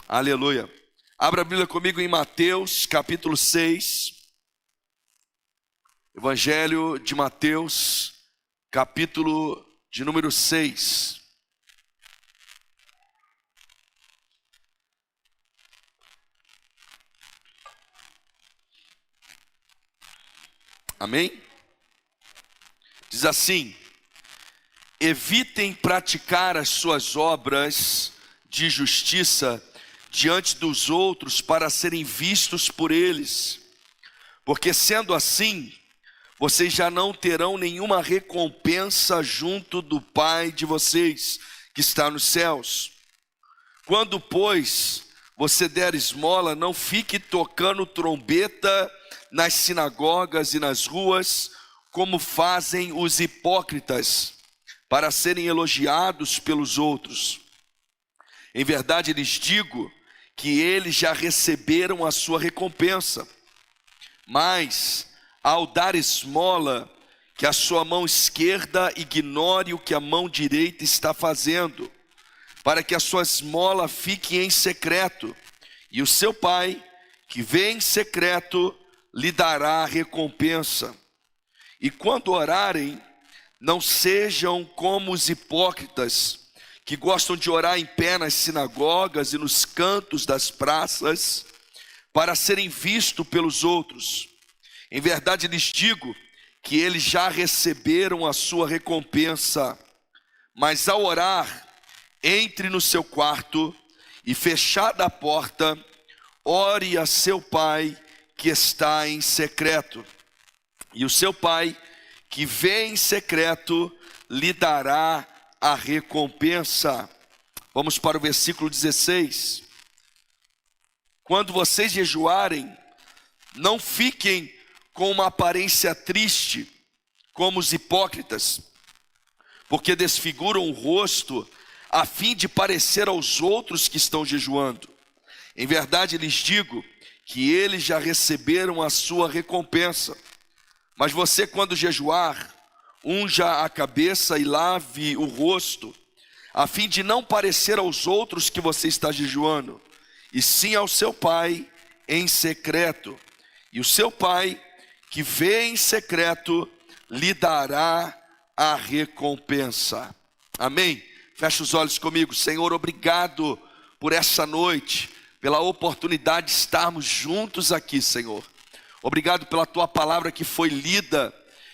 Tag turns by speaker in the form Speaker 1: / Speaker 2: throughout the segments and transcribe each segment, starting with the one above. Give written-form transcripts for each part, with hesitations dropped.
Speaker 1: Aleluia. Abra a Bíblia comigo em Mateus, capítulo 6. Evangelho de Mateus, capítulo de número 6. Amém? Diz assim: evitem praticar as suas obras de justiça diante dos outros para serem vistos por eles, porque sendo assim, vocês já não terão nenhuma recompensa junto do Pai de vocês, que está nos céus. Quando, pois, você der esmola, não fique tocando trombeta nas sinagogas e nas ruas, como fazem os hipócritas, para serem elogiados pelos outros. Em verdade lhes digo que eles já receberam a sua recompensa. Mas, ao dar esmola, que a sua mão esquerda ignore o que a mão direita está fazendo, para que a sua esmola fique em secreto, e o seu Pai, que vê em secreto, lhe dará a recompensa. E quando orarem, não sejam como os hipócritas, que gostam de orar em pé nas sinagogas e nos cantos das praças, para serem vistos pelos outros. Em verdade lhes digo que eles já receberam a sua recompensa. Mas ao orar, entre no seu quarto e, fechada a porta, ore a seu Pai que está em secreto. E o seu Pai que vê em secreto lhe dará a recompensa. Vamos para o versículo 16. Quando vocês jejuarem, não fiquem com uma aparência triste, como os hipócritas, porque desfiguram o rosto, a fim de parecer aos outros que estão jejuando. Em verdade lhes digo que eles já receberam a sua recompensa. Mas você, quando jejuar, unja a cabeça e lave o rosto, a fim de não parecer aos outros que você está jejuando, e sim ao seu Pai em secreto. E o seu Pai, que vê em secreto, lhe dará a recompensa. Amém? Feche os olhos comigo. Senhor, obrigado por essa noite, pela oportunidade de estarmos juntos aqui, Senhor. Obrigado pela tua palavra que foi lida,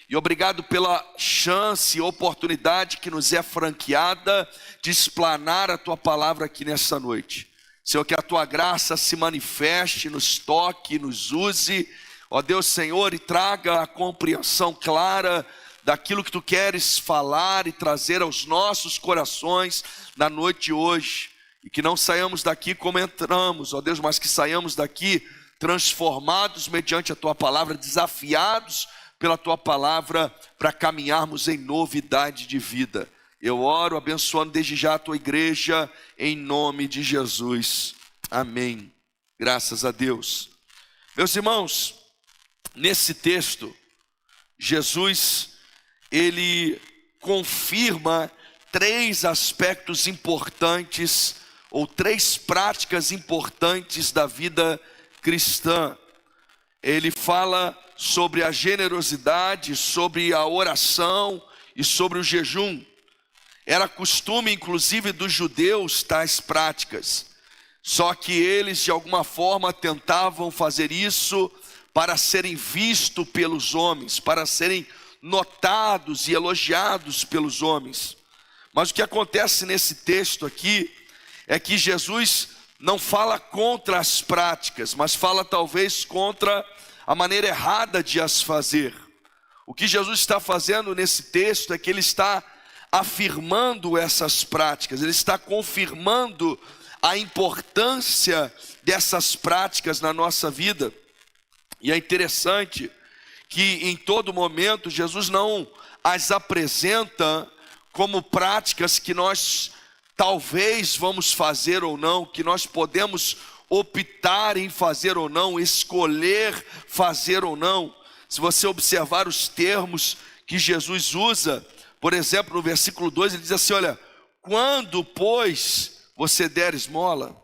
Speaker 1: e obrigado pela chance e oportunidade que nos é franqueada de explanar a tua palavra aqui nessa noite. Senhor, que a tua graça se manifeste, nos toque, nos use, ó Deus, Senhor, e traga a compreensão clara daquilo que tu queres falar e trazer aos nossos corações na noite de hoje. E que não saiamos daqui como entramos, ó Deus, mas que saiamos daqui transformados mediante a tua palavra, desafiados pela tua palavra, para caminharmos em novidade de vida. Eu oro abençoando desde já a tua igreja, em nome de Jesus. Amém. Graças a Deus. Meus irmãos, nesse texto, Jesus, ele confirma três aspectos importantes, ou três práticas importantes da vida cristã. Ele fala sobre a generosidade, sobre a oração e sobre o jejum. Era costume, inclusive, dos judeus tais práticas. Só que eles, de alguma forma, tentavam fazer isso para serem vistos pelos homens, para serem notados e elogiados pelos homens. Mas o que acontece nesse texto aqui é que Jesus não fala contra as práticas, mas fala talvez contra a maneira errada de as fazer. O que Jesus está fazendo nesse texto é que ele está afirmando essas práticas, ele está confirmando a importância dessas práticas na nossa vida. E é interessante que em todo momento Jesus não as apresenta como práticas que nós talvez vamos fazer ou não, que nós podemos optar em fazer ou não, escolher fazer ou não. Se você observar os termos que Jesus usa, por exemplo, no versículo 2, ele diz assim, olha, quando, pois, você der esmola,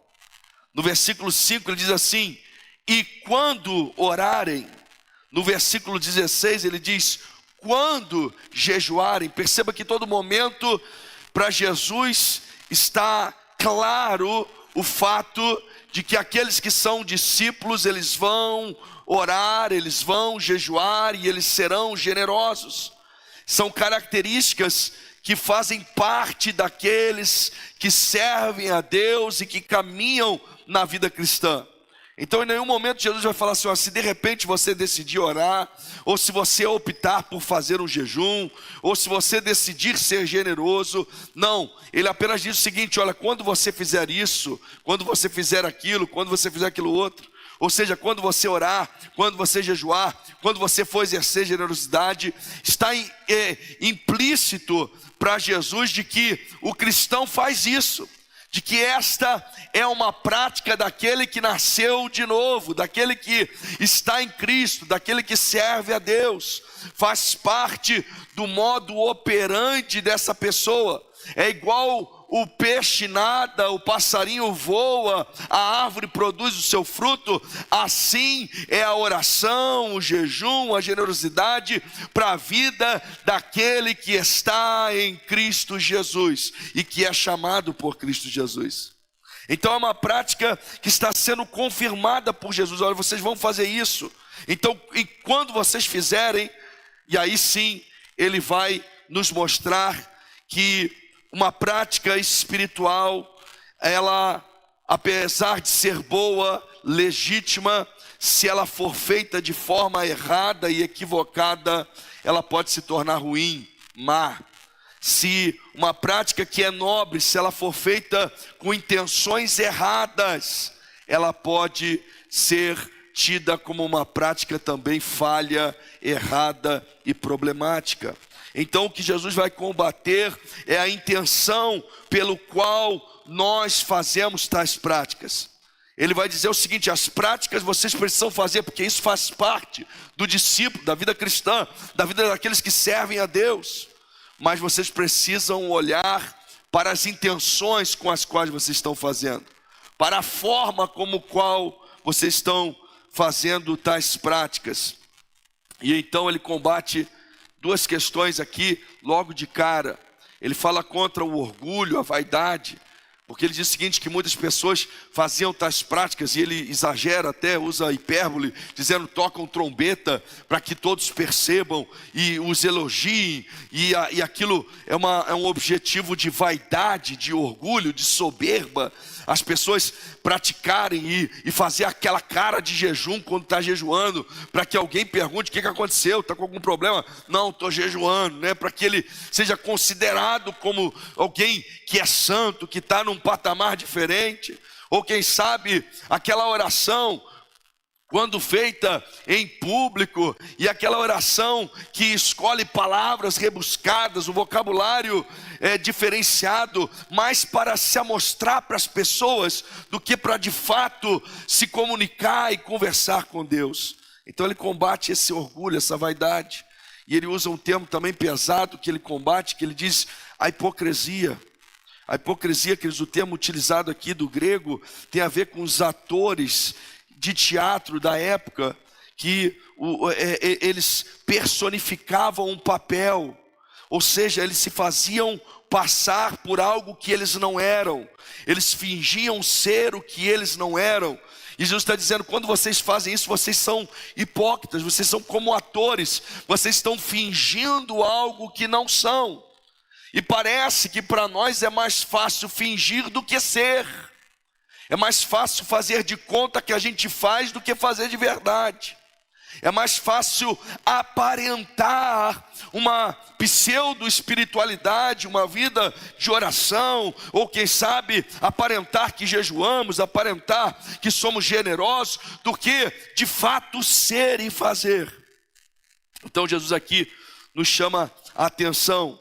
Speaker 1: No versículo 5 ele diz assim: e quando orarem. No versículo 16 ele diz: quando jejuarem. Perceba que todo momento para Jesus está claro o fato de que aqueles que são discípulos, eles vão orar, eles vão jejuar e eles serão generosos. São características que fazem parte daqueles que servem a Deus e que caminham na vida cristã. Então em nenhum momento Jesus vai falar assim: ó, se de repente você decidir orar, ou se você optar por fazer um jejum, ou se você decidir ser generoso. Não, ele apenas diz o seguinte: olha, quando você fizer isso, quando você fizer aquilo, quando você fizer aquilo outro, ou seja, quando você orar, quando você jejuar, quando você for exercer generosidade, está implícito para Jesus de que o cristão faz isso, de que esta é uma prática daquele que nasceu de novo, daquele que está em Cristo, daquele que serve a Deus. Faz parte do modo operandi dessa pessoa. É igual o peixe nada, o passarinho voa, a árvore produz o seu fruto. Assim é a oração, o jejum, a generosidade para a vida daquele que está em Cristo Jesus e que é chamado por Cristo Jesus. Então é uma prática que está sendo confirmada por Jesus. Olha, vocês vão fazer isso. Então, e quando vocês fizerem, e aí sim ele vai nos mostrar que uma prática espiritual, ela, apesar de ser boa, legítima, se ela for feita de forma errada e equivocada, ela pode se tornar ruim, má. Se uma prática que é nobre, se ela for feita com intenções erradas, ela pode ser tida como uma prática também falha, errada e problemática. Então o que Jesus vai combater é a intenção pelo qual nós fazemos tais práticas. Ele vai dizer o seguinte: as práticas vocês precisam fazer porque isso faz parte do discípulo, da vida cristã, da vida daqueles que servem a Deus. Mas vocês precisam olhar para as intenções com as quais vocês estão fazendo, para a forma como qual vocês estão fazendo tais práticas. E então ele combate duas questões aqui logo de cara. Ele fala contra o orgulho, a vaidade, porque ele diz o seguinte, que muitas pessoas faziam tais práticas, e ele exagera até, usa hipérbole, dizendo tocam trombeta para que todos percebam e os elogiem, e aquilo é um objetivo de vaidade, de orgulho, de soberba. As pessoas praticarem e fazer aquela cara de jejum quando está jejuando, para que alguém pergunte o que aconteceu, está com algum problema? Não, estou jejuando, né? Para que ele seja considerado como alguém que é santo, que está num patamar diferente. Ou quem sabe aquela oração quando feita em público, e aquela oração que escolhe palavras rebuscadas, o vocabulário diferenciado, mais para se amostrar para as pessoas do que para de fato se comunicar e conversar com Deus. Então ele combate esse orgulho, essa vaidade, e ele usa um termo também pesado que ele combate, que ele diz a hipocrisia. A hipocrisia, que o termo utilizado aqui do grego, tem a ver com os atores de teatro da época, que eles personificavam um papel, ou seja, eles se faziam passar por algo que eles não eram, eles fingiam ser o que eles não eram. E Jesus está dizendo, quando vocês fazem isso, vocês são hipócritas, vocês são como atores, vocês estão fingindo algo que não são. E parece que para nós é mais fácil fingir do que ser. É mais fácil fazer de conta que a gente faz do que fazer de verdade. É mais fácil aparentar uma pseudo-espiritualidade, uma vida de oração, ou quem sabe aparentar que jejuamos, aparentar que somos generosos, do que de fato ser e fazer. Então Jesus aqui nos chama a atenção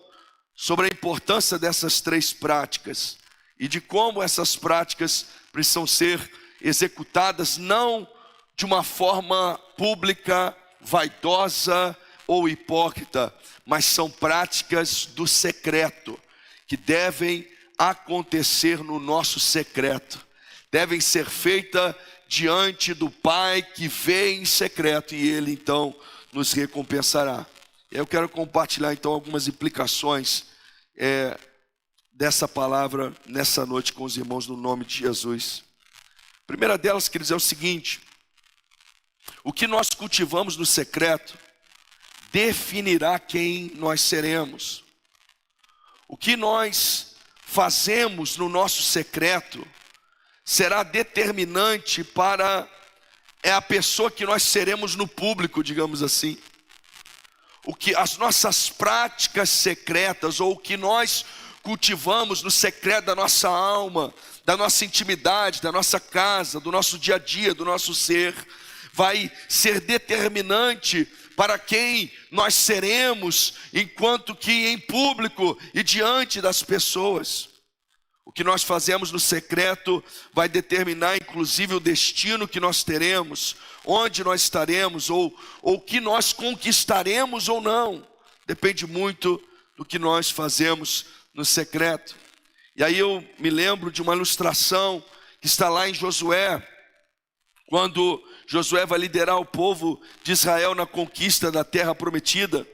Speaker 1: sobre a importância dessas três práticas e de como essas práticas precisam ser executadas não de uma forma pública, vaidosa ou hipócrita, mas são práticas do secreto, que devem acontecer no nosso secreto, devem ser feitas diante do Pai que vê em secreto, e Ele então nos recompensará. Eu quero compartilhar então algumas implicações dessa palavra nessa noite com os irmãos no nome de Jesus. A primeira delas, queridos, é o seguinte: o que nós cultivamos no secreto definirá quem nós seremos. O que nós fazemos no nosso secreto será determinante para a pessoa que nós seremos no público, digamos assim. O que as nossas práticas secretas, ou o que nós cultivamos no secreto da nossa alma, da nossa intimidade, da nossa casa, do nosso dia a dia, do nosso ser, vai ser determinante para quem nós seremos, enquanto que em público e diante das pessoas. O que nós fazemos no secreto vai determinar inclusive o destino que nós teremos, onde nós estaremos, ou o que nós conquistaremos ou não. Depende muito do que nós fazemos no secreto. E aí eu me lembro de uma ilustração que está lá em Josué, quando Josué vai liderar o povo de Israel na conquista da terra prometida.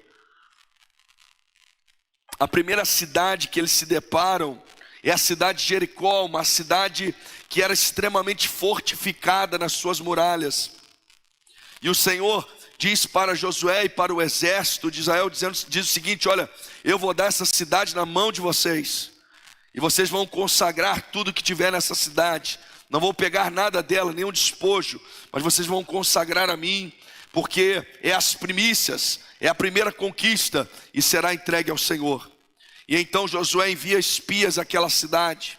Speaker 1: A primeira cidade que eles se deparam é a cidade de Jericó, uma cidade que era extremamente fortificada nas suas muralhas. E o Senhor diz para Josué e para o exército de Israel, diz o seguinte: olha, eu vou dar essa cidade na mão de vocês, e vocês vão consagrar tudo que tiver nessa cidade. Não vou pegar nada dela, nenhum despojo, mas vocês vão consagrar a mim, porque é as primícias, é a primeira conquista, e será entregue ao Senhor. E então Josué envia espias àquela cidade,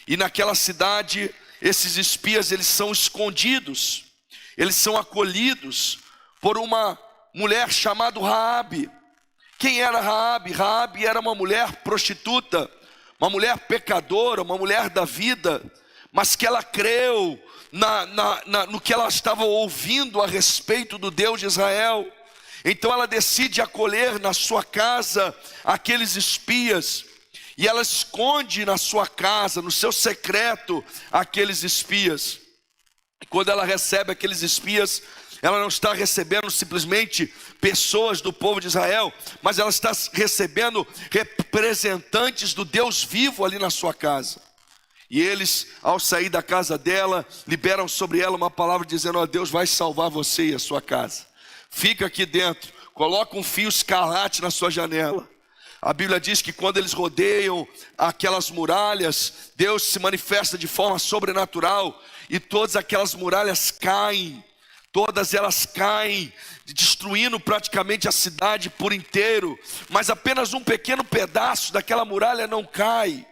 Speaker 1: e naquela cidade, esses espias, eles são escondidos, eles são acolhidos por uma mulher chamada Raabe. Quem era Raabe? Raabe era uma mulher prostituta, uma mulher pecadora, uma mulher da vida, mas que ela creu no que ela estava ouvindo a respeito do Deus de Israel. Então ela decide acolher na sua casa aqueles espias, e ela esconde na sua casa, no seu secreto, aqueles espias. E quando ela recebe aqueles espias, ela não está recebendo simplesmente pessoas do povo de Israel, mas ela está recebendo representantes do Deus vivo ali na sua casa. E eles, ao sair da casa dela, liberam sobre ela uma palavra dizendo: ó, Deus vai salvar você e a sua casa. Fica aqui dentro, coloca um fio escarlate na sua janela. A Bíblia diz que quando eles rodeiam aquelas muralhas, Deus se manifesta de forma sobrenatural, e todas aquelas muralhas caem, todas elas caem, destruindo praticamente a cidade por inteiro, mas apenas um pequeno pedaço daquela muralha não cai.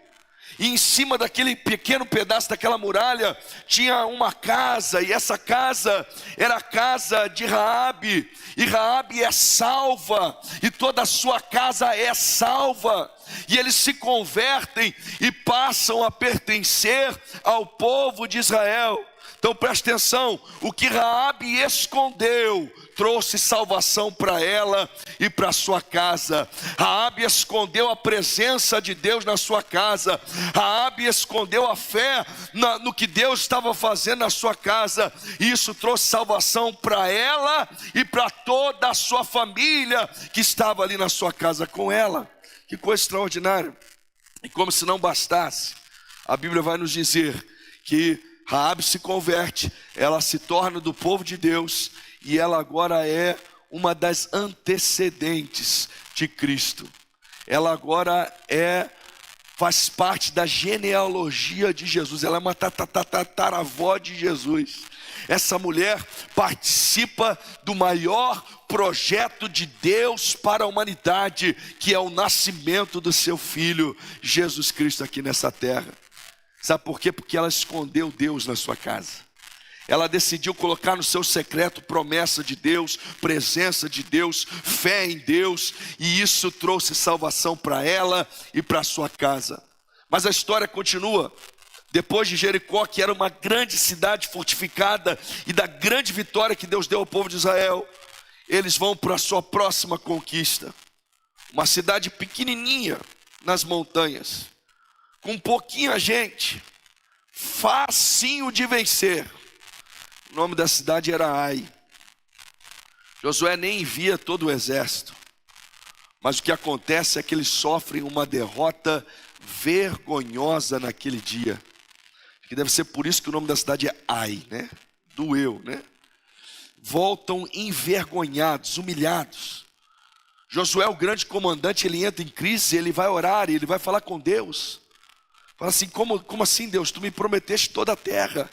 Speaker 1: E em cima daquele pequeno pedaço daquela muralha tinha uma casa, e essa casa era a casa de Raabe, e Raabe é salva, e toda a sua casa é salva, e eles se convertem e passam a pertencer ao povo de Israel. Então preste atenção, o que Raabe escondeu trouxe salvação para ela e para sua casa. Raabe escondeu a presença de Deus na sua casa. Raabe escondeu a fé no que Deus estava fazendo na sua casa. E isso trouxe salvação para ela e para toda a sua família que estava ali na sua casa com ela. Que coisa extraordinária. E como se não bastasse, a Bíblia vai nos dizer que Raabe se converte, ela se torna do povo de Deus, e ela agora é uma das antecedentes de Cristo. Ela agora faz parte da genealogia de Jesus. Ela é uma tataravó de Jesus. Essa mulher participa do maior projeto de Deus para a humanidade, que é o nascimento do seu Filho, Jesus Cristo, aqui nessa terra. Sabe por quê? Porque ela escondeu Deus na sua casa. Ela decidiu colocar no seu secreto promessa de Deus, presença de Deus, fé em Deus, e isso trouxe salvação para ela e para sua casa. Mas a história continua. Depois de Jericó, que era uma grande cidade fortificada, e da grande vitória que Deus deu ao povo de Israel, eles vão para a sua próxima conquista. Uma cidade pequenininha nas montanhas, com pouquinha gente, facinho de vencer. O nome da cidade era Ai. Josué nem envia todo o exército, mas o que acontece é que eles sofrem uma derrota vergonhosa naquele dia. Que deve ser por isso que o nome da cidade é Ai, né? Doeu, né? Voltam envergonhados, humilhados. Josué, o grande comandante, ele entra em crise, ele vai orar, ele vai falar com Deus. Fala assim, como assim, Deus? Tu me prometeste toda a terra.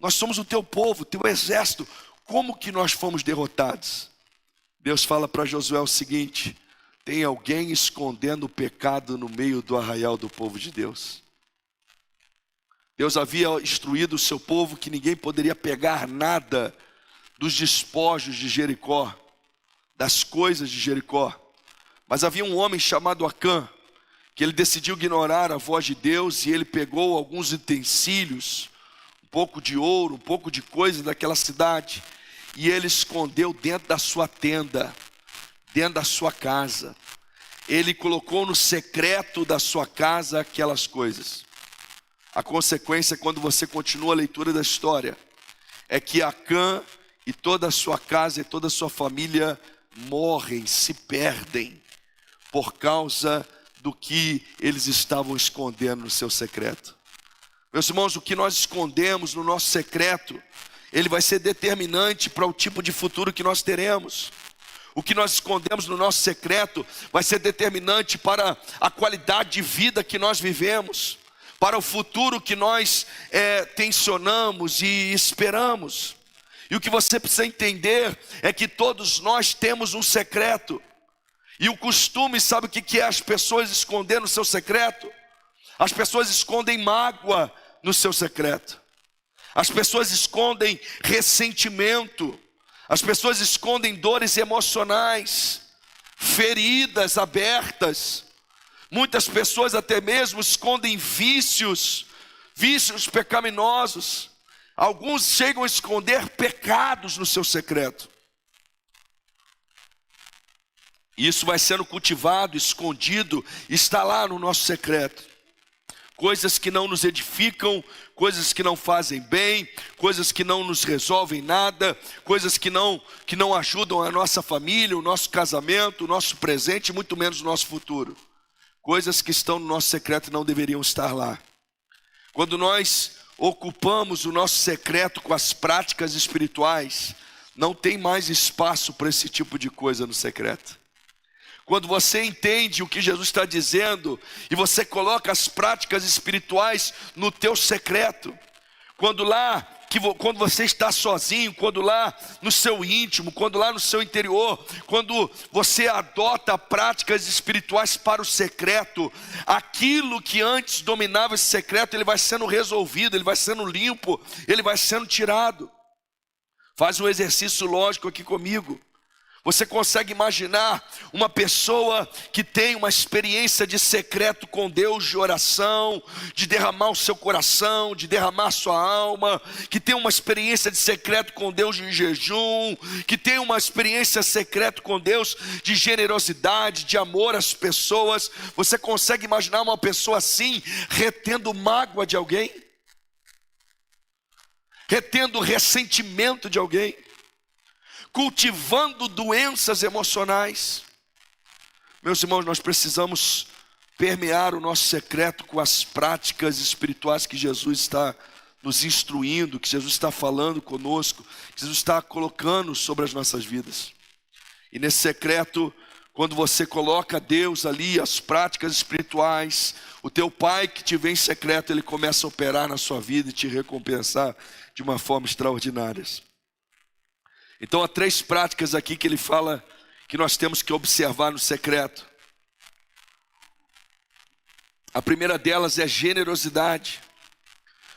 Speaker 1: Nós somos o teu povo, teu exército. Como que nós fomos derrotados? Deus fala para Josué o seguinte: tem alguém escondendo o pecado no meio do arraial do povo de Deus. Deus havia instruído o seu povo que ninguém poderia pegar nada dos despojos de Jericó, das coisas de Jericó. Mas havia um homem chamado Acã, que ele decidiu ignorar a voz de Deus, e ele pegou alguns utensílios, um pouco de ouro, um pouco de coisa daquela cidade, e ele escondeu dentro da sua tenda, dentro da sua casa. Ele colocou no secreto da sua casa aquelas coisas. A consequência, quando você continua a leitura da história, é que Acã e toda a sua casa e toda a sua família morrem, se perdem, por causa do que eles estavam escondendo no seu secreto. Meus irmãos, o que nós escondemos no nosso secreto, ele vai ser determinante para o tipo de futuro que nós teremos. O que nós escondemos no nosso secreto vai ser determinante para a qualidade de vida que nós vivemos, para o futuro que nós tensionamos e esperamos. E o que você precisa entender é que todos nós temos um secreto. E o costume, sabe o que é as pessoas esconder no seu secreto? As pessoas escondem mágoa no seu secreto. As pessoas escondem ressentimento. As pessoas escondem dores emocionais, feridas abertas. Muitas pessoas até mesmo escondem vícios pecaminosos. Alguns chegam a esconder pecados no seu secreto. Isso vai sendo cultivado, escondido, está lá no nosso secreto. Coisas que não nos edificam, coisas que não fazem bem, coisas que não nos resolvem nada, coisas que não ajudam a nossa família, o nosso casamento, o nosso presente, muito menos o nosso futuro. Coisas que estão no nosso secreto não deveriam estar lá. Quando nós ocupamos o nosso secreto com as práticas espirituais, não tem mais espaço para esse tipo de coisa no secreto. Quando você entende o que Jesus está dizendo e você coloca as práticas espirituais no teu secreto, quando você está sozinho, quando lá no seu íntimo, quando lá no seu interior, quando você adota práticas espirituais para o secreto, aquilo que antes dominava esse secreto, ele vai sendo resolvido, ele vai sendo limpo, ele vai sendo tirado. Faz um exercício lógico aqui comigo. Você consegue imaginar uma pessoa que tem uma experiência de secreto com Deus, de oração, de derramar o seu coração, de derramar a sua alma, que tem uma experiência de secreto com Deus de jejum, que tem uma experiência secreta com Deus de generosidade, de amor às pessoas? Você consegue imaginar uma pessoa assim, retendo mágoa de alguém? Retendo ressentimento de alguém? Cultivando doenças emocionais? Meus irmãos, nós precisamos permear o nosso secreto com as práticas espirituais que Jesus está nos instruindo, que Jesus está falando conosco, que Jesus está colocando sobre as nossas vidas. E nesse secreto, quando você coloca Deus ali, as práticas espirituais, o teu Pai que te vê em secreto, ele começa a operar na sua vida e te recompensar de uma forma extraordinária. Então há 3 práticas aqui que ele fala que nós temos que observar no secreto. A primeira delas é generosidade.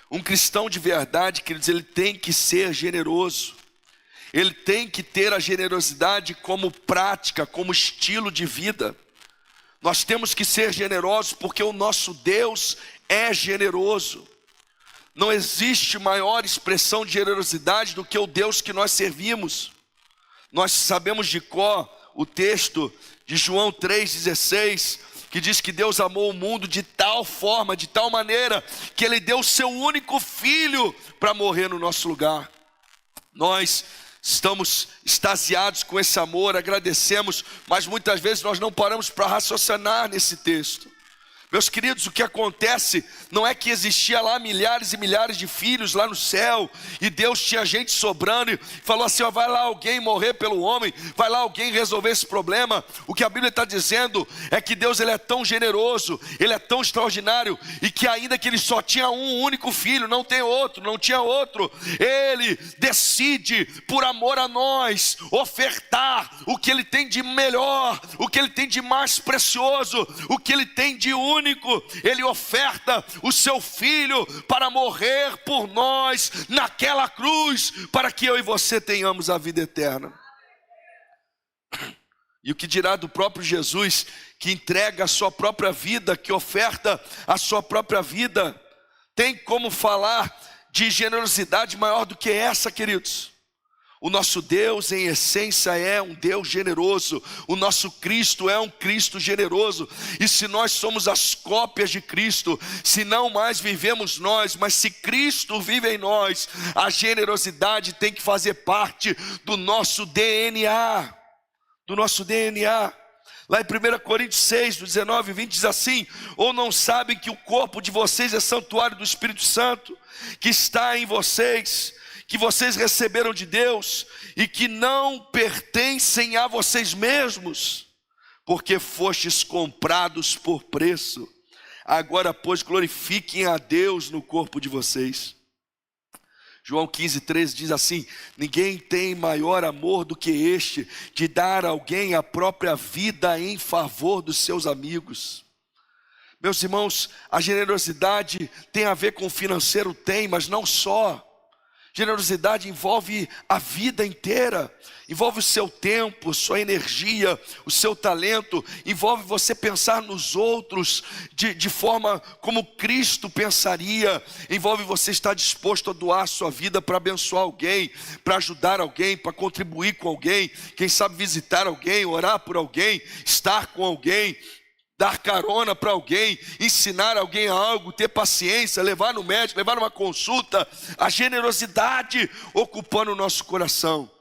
Speaker 1: Um cristão de verdade, queridos, ele tem que ser generoso. Ele tem que ter a generosidade como prática, como estilo de vida. Nós temos que ser generosos porque o nosso Deus é generoso. Não existe maior expressão de generosidade do que o Deus que nós servimos. Nós sabemos de cor o texto de João 3,16, que diz que Deus amou o mundo de tal forma, de tal maneira, que Ele deu o seu único filho para morrer no nosso lugar. Nós estamos extasiados com esse amor, agradecemos, mas muitas vezes nós não paramos para raciocinar nesse texto. Meus queridos, o que acontece não é que existia lá milhares e milhares de filhos lá no céu, e Deus tinha gente sobrando e falou assim, ó, vai lá alguém morrer pelo homem, vai lá alguém resolver esse problema. O que a Bíblia está dizendo é que Deus, Ele é tão generoso, Ele é tão extraordinário, e que ainda que Ele só tinha um único filho, não tem outro, não tinha outro, Ele decide, por amor a nós, ofertar o que Ele tem de melhor, o que Ele tem de mais precioso, o que Ele tem de único. Ele oferta o seu filho para morrer por nós naquela cruz, para que eu e você tenhamos a vida eterna. E o que dirá do próprio Jesus, que entrega a sua própria vida, que oferta a sua própria vida? Tem como falar de generosidade maior do que essa, queridos? O nosso Deus, em essência, é um Deus generoso. O nosso Cristo é um Cristo generoso. E se nós somos as cópias de Cristo, se não mais vivemos nós, mas se Cristo vive em nós, a generosidade tem que fazer parte do nosso DNA. Do nosso DNA. Lá em 1 Coríntios 6, do 19 e 20, diz assim: ou não sabem que o corpo de vocês é santuário do Espírito Santo, que está em vocês, que vocês receberam de Deus, e que não pertencem a vocês mesmos, porque fostes comprados por preço. Agora, pois, glorifiquem a Deus no corpo de vocês. João 15:13 diz assim: ninguém tem maior amor do que este, de dar a alguém a própria vida em favor dos seus amigos. Meus irmãos, a generosidade tem a ver com o financeiro, tem, mas não só. Generosidade envolve a vida inteira, envolve o seu tempo, sua energia, o seu talento, envolve você pensar nos outros de forma como Cristo pensaria, envolve você estar disposto a doar a sua vida para abençoar alguém, para ajudar alguém, para contribuir com alguém, quem sabe visitar alguém, orar por alguém, estar com alguém, dar carona para alguém, ensinar alguém algo, ter paciência, levar no médico, levar numa consulta. A generosidade ocupando o nosso coração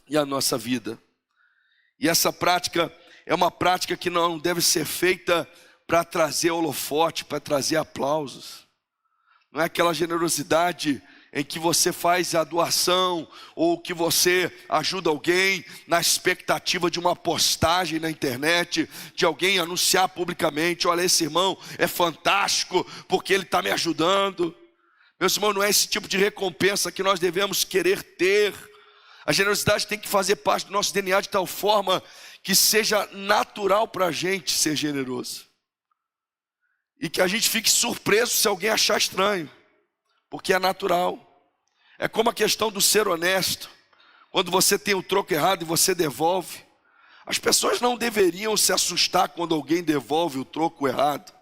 Speaker 1: e a nossa vida. E essa prática é uma prática que não deve ser feita para trazer holofote, para trazer aplausos. Não é aquela generosidade em que você faz a doação, ou que você ajuda alguém na expectativa de uma postagem na internet, de alguém anunciar publicamente: olha, esse irmão é fantástico porque ele está me ajudando. Meus irmãos, não é esse tipo de recompensa que nós devemos querer ter. A generosidade tem que fazer parte do nosso DNA de tal forma que seja natural para a gente ser generoso, e que a gente fique surpreso se alguém achar estranho, porque é natural. É como a questão do ser honesto. Quando você tem o troco errado e você devolve, as pessoas não deveriam se assustar quando alguém devolve o troco errado.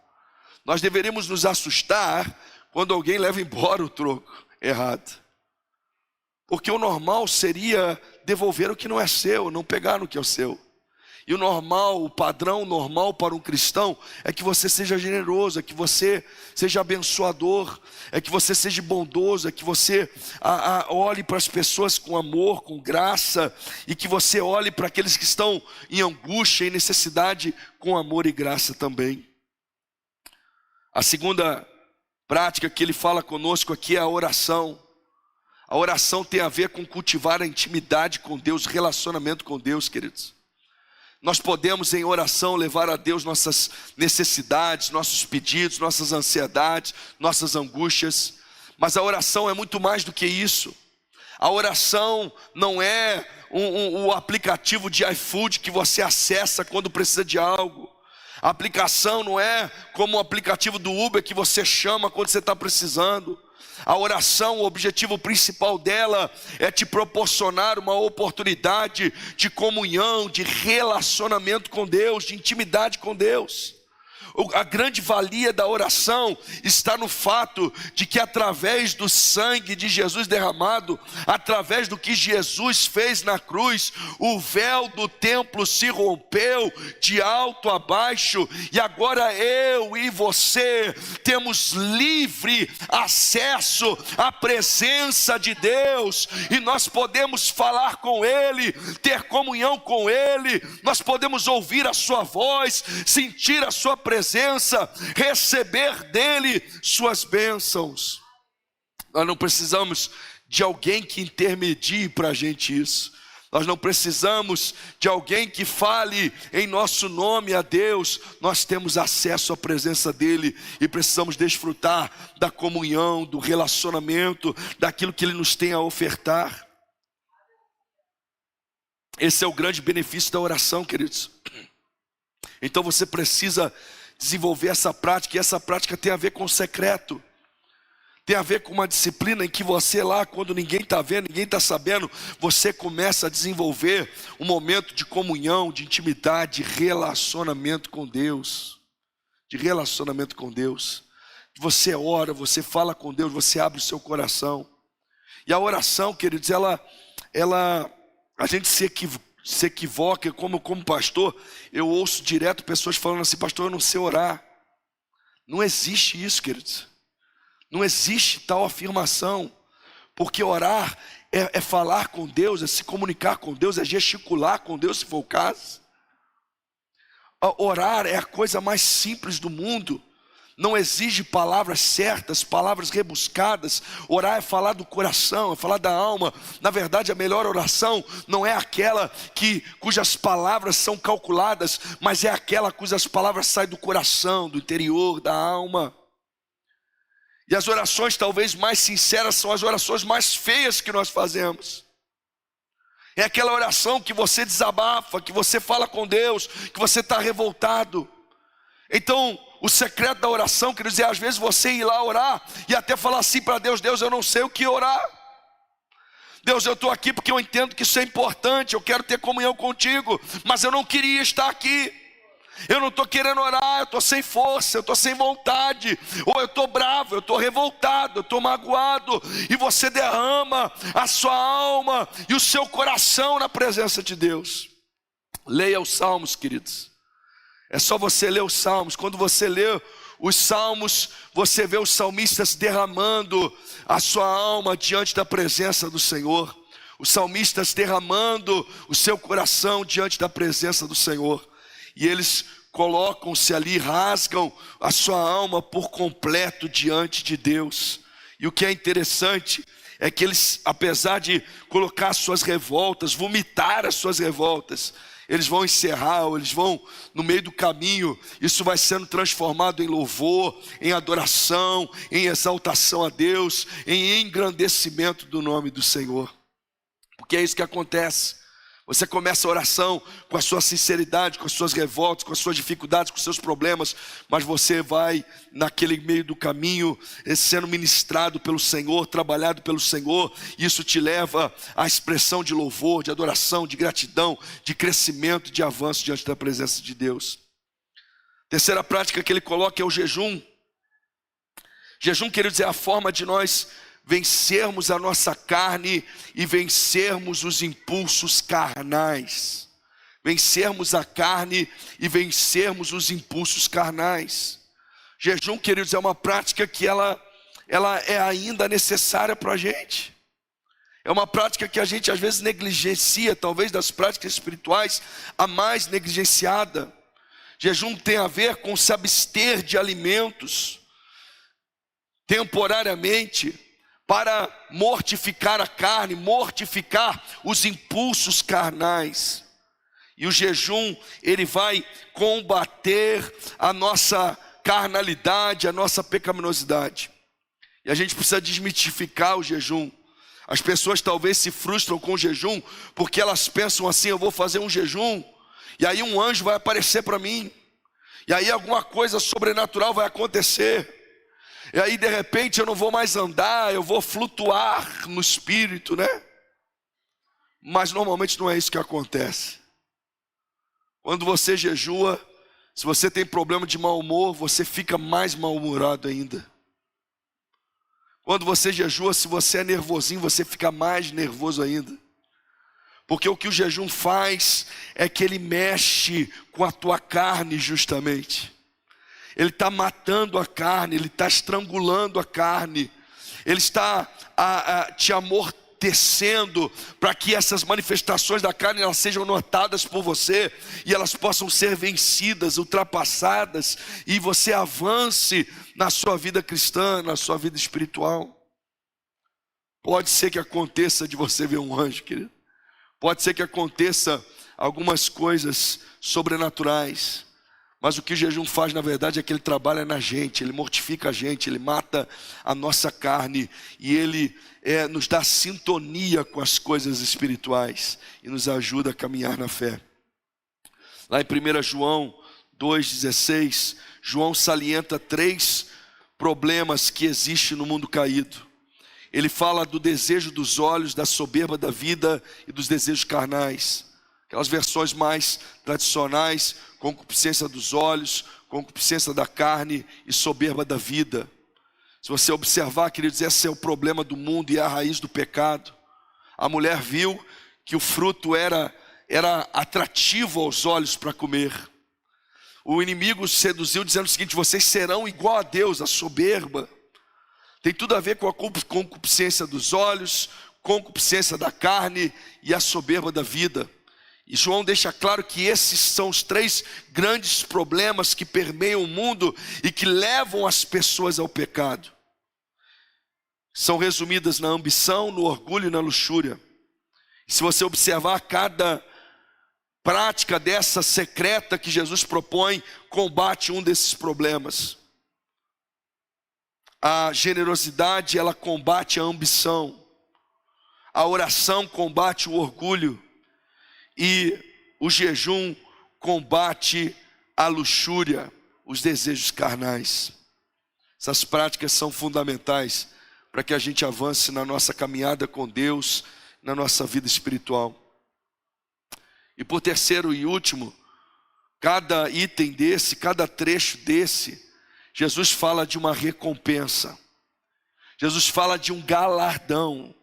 Speaker 1: Nós deveríamos nos assustar quando alguém leva embora o troco errado, porque o normal seria devolver o que não é seu, não pegar no que é o seu. E o normal, o padrão normal para um cristão é que você seja generoso, é que você seja abençoador, é que você seja bondoso, é que você olhe para as pessoas com amor, com graça, e que você olhe para aqueles que estão em angústia e necessidade com amor e graça também. A segunda prática que ele fala conosco aqui é a oração. A oração tem a ver com cultivar a intimidade com Deus, relacionamento com Deus, queridos. Nós podemos em oração levar a Deus nossas necessidades, nossos pedidos, nossas ansiedades, nossas angústias. Mas a oração é muito mais do que isso. A oração não é o aplicativo de iFood que você acessa quando precisa de algo. A aplicação não é como o aplicativo do Uber que você chama quando você está precisando. A oração, o objetivo principal dela é te proporcionar uma oportunidade de comunhão, de relacionamento com Deus, de intimidade com Deus. A grande valia da oração está no fato de que através do sangue de Jesus derramado, através do que Jesus fez na cruz, o véu do templo se rompeu de alto a baixo, e agora eu e você temos livre acesso à presença de Deus, e nós podemos falar com Ele, ter comunhão com Ele, nós podemos ouvir a sua voz, sentir a sua presença, receber dele suas bênçãos. Nós não precisamos de alguém que intermedie para a gente isso. Nós não precisamos de alguém que fale em nosso nome a Deus. Nós temos acesso à presença dele e precisamos desfrutar da comunhão, do relacionamento, daquilo que ele nos tem a ofertar. Esse é o grande benefício da oração, queridos. Então você precisa desenvolver essa prática, e essa prática tem a ver com o secreto. Tem a ver com uma disciplina em que você lá, quando ninguém está vendo, ninguém está sabendo, você começa a desenvolver um momento de comunhão, de intimidade, de relacionamento com Deus. De relacionamento com Deus. Você ora, você fala com Deus, você abre o seu coração. E a oração, queridos, a gente se equivoca, como pastor, eu ouço direto pessoas falando assim: pastor, eu não sei orar. Não existe isso, queridos. Não existe tal afirmação, porque orar é falar com Deus, é se comunicar com Deus, é gesticular com Deus, se for o caso. Orar é a coisa mais simples do mundo. Não exige palavras certas, palavras rebuscadas. Orar é falar do coração, é falar da alma. Na verdade, a melhor oração não é aquela cujas palavras são calculadas, mas é aquela cujas palavras saem do coração, do interior, da alma. E as orações talvez mais sinceras são as orações mais feias que nós fazemos. É aquela oração que você desabafa, que você fala com Deus, que você está revoltado. Então, o secreto da oração, quer dizer, às vezes você ir lá orar e até falar assim para Deus: Deus, eu não sei o que orar. Deus, eu estou aqui porque eu entendo que isso é importante, eu quero ter comunhão contigo, mas eu não queria estar aqui. Eu não estou querendo orar, eu estou sem força, eu estou sem vontade, ou eu estou bravo, eu estou revoltado, eu estou magoado, e você derrama a sua alma e o seu coração na presença de Deus. Leia os Salmos, queridos. É só você ler os Salmos. Quando você lê os Salmos, você vê os salmistas derramando a sua alma diante da presença do Senhor. Os salmistas derramando o seu coração diante da presença do Senhor. E eles colocam-se ali, rasgam a sua alma por completo diante de Deus. E o que é interessante é que eles, apesar de colocar as suas revoltas, vomitar as suas revoltas, eles vão encerrar, ou eles vão no meio do caminho, isso vai sendo transformado em louvor, em adoração, em exaltação a Deus, em engrandecimento do nome do Senhor. Porque é isso que acontece. Você começa a oração com a sua sinceridade, com as suas revoltas, com as suas dificuldades, com os seus problemas, mas você vai naquele meio do caminho sendo ministrado pelo Senhor, trabalhado pelo Senhor. Isso te leva à expressão de louvor, de adoração, de gratidão, de crescimento, de avanço diante da presença de Deus. Terceira prática que ele coloca é o jejum. Jejum, quer dizer, é a forma de nós vencermos a nossa carne e vencermos os impulsos carnais. Vencermos a carne e vencermos os impulsos carnais. Jejum, queridos, é uma prática que ela é ainda necessária para a gente. É uma prática que a gente às vezes negligencia, talvez das práticas espirituais a mais negligenciada. Jejum tem a ver com se abster de alimentos temporariamente, para mortificar a carne, mortificar os impulsos carnais. E o jejum, ele vai combater a nossa carnalidade, a nossa pecaminosidade. E a gente precisa desmitificar o jejum. As pessoas talvez se frustram com o jejum, porque elas pensam assim: eu vou fazer um jejum, e aí um anjo vai aparecer para mim, e aí alguma coisa sobrenatural vai acontecer. E aí de repente eu não vou mais andar, eu vou flutuar no espírito, né? Mas normalmente não é isso que acontece. Quando você jejua, Se você tem problema de mau humor, você fica mais mal-humorado ainda. Quando você jejua, se você é nervosinho, você fica mais nervoso ainda. Porque o que o jejum faz é que ele mexe com a tua carne justamente. Ele está matando a carne, ele está estrangulando a carne. Ele está te amortecendo para que essas manifestações da carne elas sejam notadas por você e elas possam ser vencidas, ultrapassadas, e você avance na sua vida cristã, na sua vida espiritual. Pode ser que aconteça de você ver um anjo, querido. Pode ser que aconteça algumas coisas sobrenaturais. Mas o que o jejum faz, na verdade, é que ele trabalha na gente, ele mortifica a gente, ele mata a nossa carne e ele nos dá sintonia com as coisas espirituais e nos ajuda a caminhar na fé. Lá em 1 João 2,16, João salienta 3 problemas que existem no mundo caído. Ele fala do desejo dos olhos, da soberba da vida e dos desejos carnais. Aquelas versões mais tradicionais, concupiscência dos olhos, concupiscência da carne e soberba da vida. Se você observar, queridos, esse é o problema do mundo e é a raiz do pecado. A mulher viu que o fruto era atrativo aos olhos para comer. O inimigo seduziu dizendo o seguinte: vocês serão igual a Deus, a soberba. Tem tudo a ver com a concupiscência dos olhos, concupiscência da carne e a soberba da vida. E João deixa claro que esses são os 3 grandes problemas que permeiam o mundo e que levam as pessoas ao pecado. São resumidas na ambição, no orgulho e na luxúria. E se você observar, cada prática dessa secreta que Jesus propõe combate um desses problemas. A generosidade, ela combate a ambição. A oração combate o orgulho. E o jejum combate a luxúria, os desejos carnais. Essas práticas são fundamentais para que a gente avance na nossa caminhada com Deus, na nossa vida espiritual. E por terceiro e último, cada item desse, cada trecho desse, Jesus fala de uma recompensa. Jesus fala de um galardão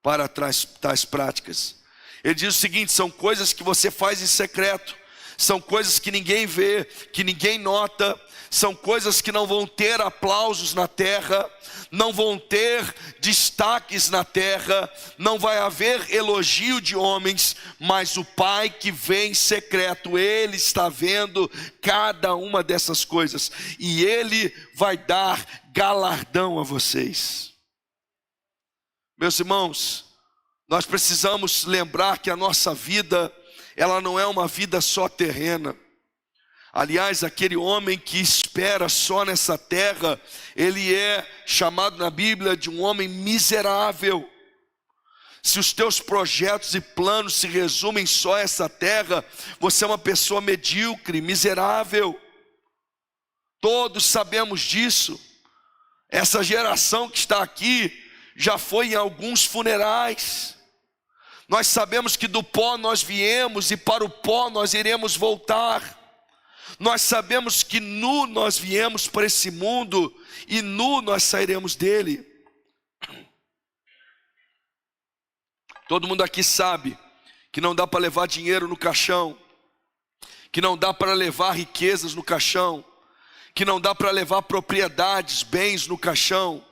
Speaker 1: para tais práticas. Ele diz o seguinte: são coisas que você faz em secreto, são coisas que ninguém vê, que ninguém nota, são coisas que não vão ter aplausos na terra, não vão ter destaques na terra, não vai haver elogio de homens, mas o Pai que vê em secreto, Ele está vendo cada uma dessas coisas, e Ele vai dar galardão a vocês. Meus irmãos, nós precisamos lembrar que a nossa vida, ela não é uma vida só terrena. Aliás, aquele homem que espera só nessa terra, ele é chamado na Bíblia de um homem miserável. Se os teus projetos e planos se resumem só a essa terra, você é uma pessoa medíocre, miserável. Todos sabemos disso. Essa geração que está aqui já foi em alguns funerais. Nós sabemos que do pó nós viemos e para o pó nós iremos voltar. Nós sabemos que nu nós viemos para esse mundo e nu nós sairemos dele. Todo mundo aqui sabe que não dá para levar dinheiro no caixão, que não dá para levar riquezas no caixão, que não dá para levar propriedades, bens no caixão,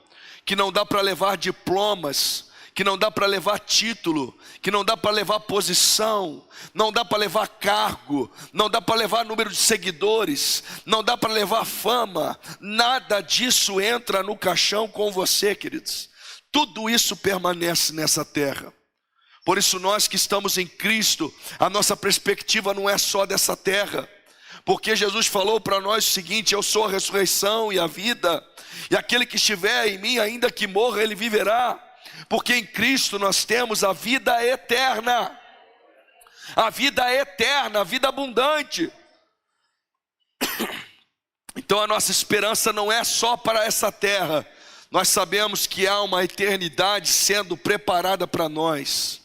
Speaker 1: que não dá para levar diplomas, que não dá para levar título, que não dá para levar posição, não dá para levar cargo, não dá para levar número de seguidores, não dá para levar fama. Nada disso entra no caixão com você, queridos. Tudo isso permanece nessa terra. Por isso nós que estamos em Cristo, a nossa perspectiva não é só dessa terra. Porque Jesus falou para nós o seguinte: eu sou a ressurreição e a vida, e aquele que estiver em mim, ainda que morra, ele viverá. Porque em Cristo nós temos a vida eterna, a vida eterna, a vida abundante. Então a nossa esperança não é só para essa terra. Nós sabemos que há uma eternidade sendo preparada para nós.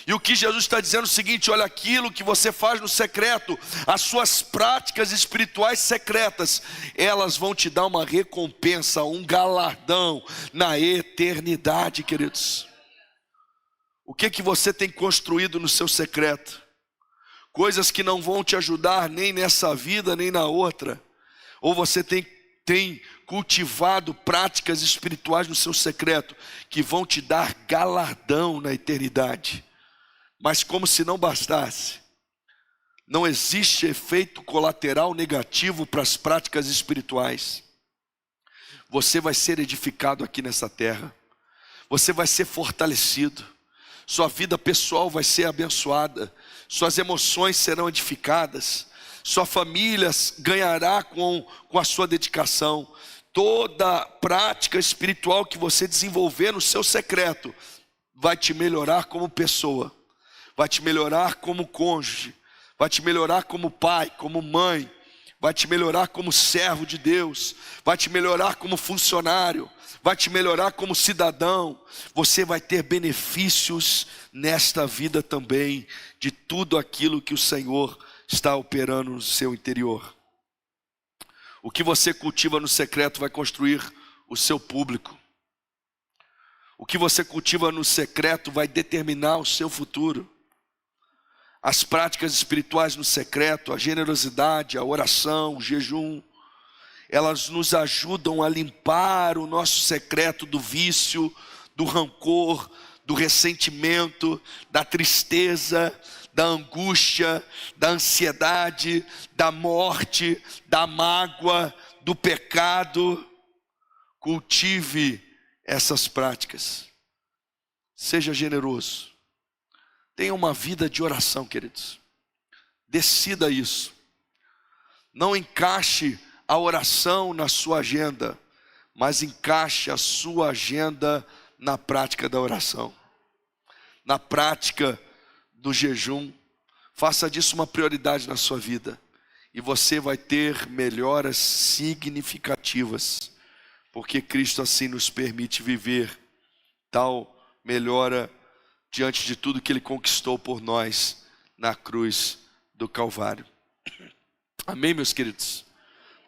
Speaker 1: E o que Jesus está dizendo é o seguinte: olha, aquilo que você faz no secreto, as suas práticas espirituais secretas, elas vão te dar uma recompensa, um galardão na eternidade, queridos. O que você tem construído no seu secreto? Coisas que não vão te ajudar nem nessa vida, nem na outra. Ou você tem cultivado práticas espirituais no seu secreto, que vão te dar galardão na eternidade. Mas como se não bastasse, não existe efeito colateral negativo para as práticas espirituais. Você vai ser edificado aqui nessa terra. Você vai ser fortalecido. Sua vida pessoal vai ser abençoada. Suas emoções serão edificadas. Sua família ganhará com a sua dedicação. Toda prática espiritual que você desenvolver no seu secreto vai te melhorar como pessoa. Vai te melhorar como cônjuge. Vai te melhorar como pai, como mãe. Vai te melhorar como servo de Deus. Vai te melhorar como funcionário. Vai te melhorar como cidadão. Você vai ter benefícios nesta vida também, de tudo aquilo que o Senhor está operando no seu interior. O que você cultiva no secreto vai construir o seu público. O que você cultiva no secreto vai determinar o seu futuro. As práticas espirituais no secreto, a generosidade, a oração, o jejum, elas nos ajudam a limpar o nosso secreto do vício, do rancor, do ressentimento, da tristeza, da angústia, da ansiedade, da morte, da mágoa, do pecado. Cultive essas práticas. Seja generoso. Tenha uma vida de oração, queridos. Decida isso. Não encaixe a oração na sua agenda, mas encaixe a sua agenda na prática da oração, na prática do jejum. Faça disso uma prioridade na sua vida, e você vai ter melhoras significativas, porque Cristo assim nos permite viver tal melhora diante de tudo que Ele conquistou por nós na cruz do Calvário. Amém, meus queridos?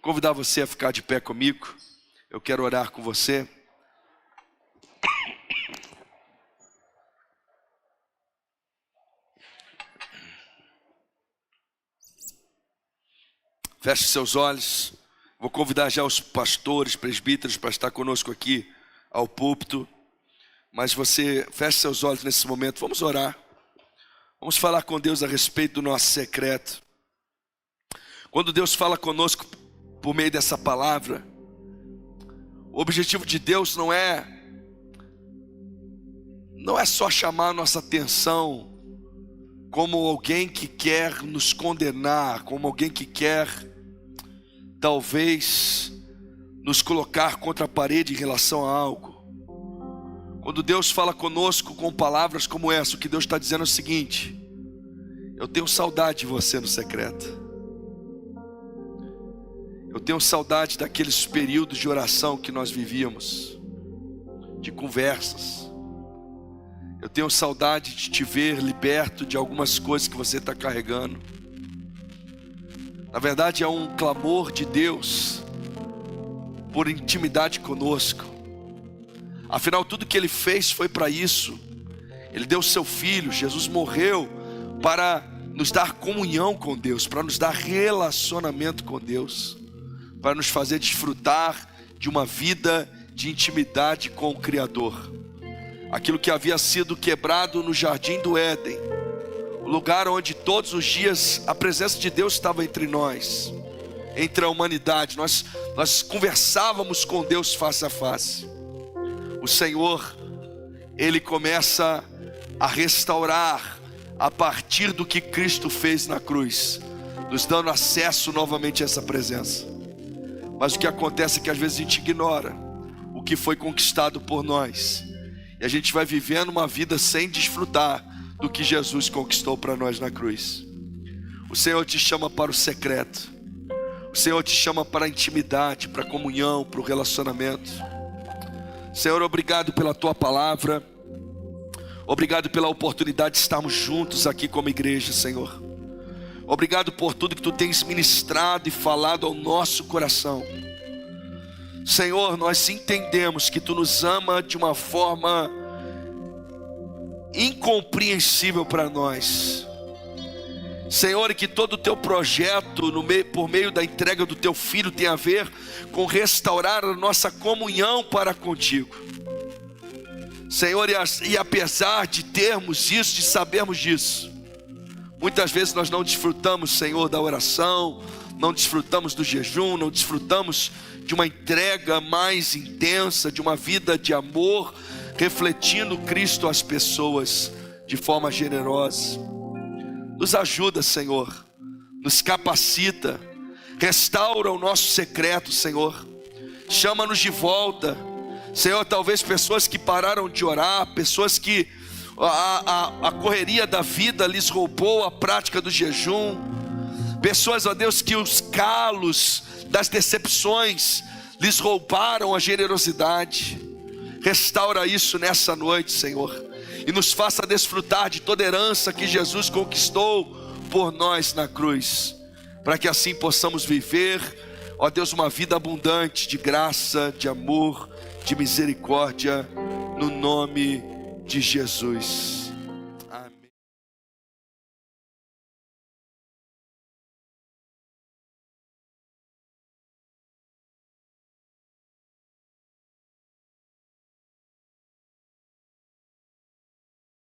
Speaker 1: Convidar você a ficar de pé comigo. Eu quero orar com você. Feche seus olhos. Vou convidar já os pastores, presbíteros para estar conosco aqui ao púlpito. Mas você feche seus olhos nesse momento. Vamos orar. Vamos falar com Deus a respeito do nosso secreto. Quando Deus fala conosco por meio dessa palavra, o objetivo de Deus não é só chamar a nossa atenção como alguém que quer nos condenar, como alguém que quer talvez nos colocar contra a parede em relação a algo. Quando Deus fala conosco com palavras como essa, o que Deus está dizendo é o seguinte: eu tenho saudade de você no secreto. Eu tenho saudade daqueles períodos de oração que nós vivíamos, de conversas. Eu tenho saudade de te ver liberto de algumas coisas que você está carregando. Na verdade, é um clamor de Deus por intimidade conosco. Afinal, tudo que Ele fez foi para isso. Ele deu o seu Filho, Jesus morreu para nos dar comunhão com Deus, para nos dar relacionamento com Deus, para nos fazer desfrutar de uma vida de intimidade com o Criador. Aquilo que havia sido quebrado no jardim do Éden, o lugar onde todos os dias a presença de Deus estava entre nós, entre a humanidade. Nós conversávamos com Deus face a face. O Senhor, Ele começa a restaurar a partir do que Cristo fez na cruz, nos dando acesso novamente a essa presença. Mas o que acontece é que às vezes a gente ignora o que foi conquistado por nós, e a gente vai vivendo uma vida sem desfrutar do que Jesus conquistou para nós na cruz. O Senhor te chama para o secreto. O Senhor te chama para a intimidade, para a comunhão, para o relacionamento. Senhor, obrigado pela Tua palavra. Obrigado pela oportunidade de estarmos juntos aqui como igreja, Senhor. Obrigado por tudo que Tu tens ministrado e falado ao nosso coração. Senhor, nós entendemos que Tu nos ama de uma forma incompreensível para nós. Senhor, e que todo o Teu projeto por meio da entrega do Teu Filho tem a ver com restaurar a nossa comunhão para contigo. Senhor, e apesar de termos isso, de sabermos disso, muitas vezes nós não desfrutamos, Senhor, da oração, não desfrutamos do jejum, não desfrutamos de uma entrega mais intensa, de uma vida de amor, refletindo Cristo às pessoas de forma generosa. Nos ajuda, Senhor, nos capacita, restaura o nosso secreto, Senhor, chama-nos de volta, Senhor. Talvez pessoas que pararam de orar, pessoas que a correria da vida lhes roubou a prática do jejum, pessoas, ó Deus, que os calos das decepções lhes roubaram a generosidade. Restaura isso nessa noite, Senhor, e nos faça desfrutar de toda herança que Jesus conquistou por nós na cruz, para que assim possamos viver, ó Deus, uma vida abundante de graça, de amor, de misericórdia, no nome de Jesus.